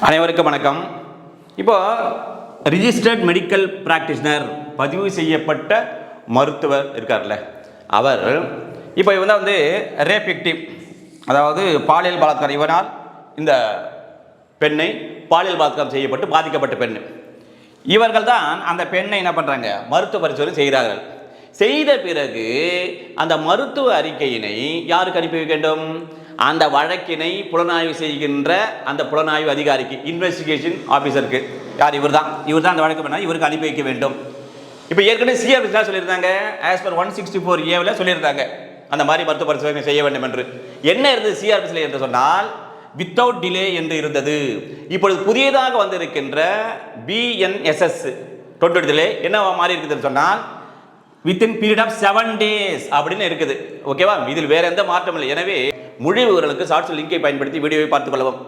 அனைவருக்கும் வணக்கம். இப்போ ரிஜிஸ்டர்ட் மெடிக்கல் பிராக்டிஷனர் பதிவு செய்யப்பட்ட மருத்துவர் இருக்கார்ல, அவர் இப்போ இவன் வந்து ரேப் விக்டிம், அதாவது பாலியல் பலாத்காரம், இவனால் இந்த பெண்ணை பாலியல் பலாத்காரம் செய்யப்பட்டு பாதிக்கப்பட்ட பெண். இவர்கள் தான் அந்த பெண்ணை என்ன பண்ணுறாங்க, மருத்துவ பரிசோதனை செய்கிறார்கள். செய்த பிறகு அந்த மருத்துவ அறிக்கையினை யாருக்கு அனுப்பி வைக்க வேண்டும்? அந்த வழக்கினை புலனாய்வு செய்கின்ற அந்த புலனாய்வு அதிகாரிக்கு, இன்வெஸ்டிகேஷன் ஆஃபீஸருக்கு. யார்? இவர் தான் அந்த வழக்கு பண்ணால் இவருக்கு அனுப்பி வைக்க வேண்டும். இப்போ ஏற்கனவே சிஆர்பிசி சொல்லியிருந்தாங்க, ஆஸ் பர் 164A சொல்லியிருந்தாங்க அந்த மாதிரி மருத்துவ பரிசோதனை செய்ய வேண்டும் என்று. என்ன இருந்தது சிஆர்பிசியில் என்று சொன்னால், வித்தவுட் டிலே என்று இருந்தது. இப்பொழுது புதியதாக வந்திருக்கின்ற BNSS 20 டிலே என்ன மாறி இருக்குதுன்னு சொன்னால், வித்தின் பீரியட் ஆஃப் 7 days அப்படின்னு இருக்குது. ஓகேவா? இதில் வேற எந்த மாற்றம் இல்லை. எனவே முழு விவரங்களுக்கு ஷார்ட்ஸ் லிங்கை பயன்படுத்தி வீடியோவை பார்த்துக் கொள்ளவும்.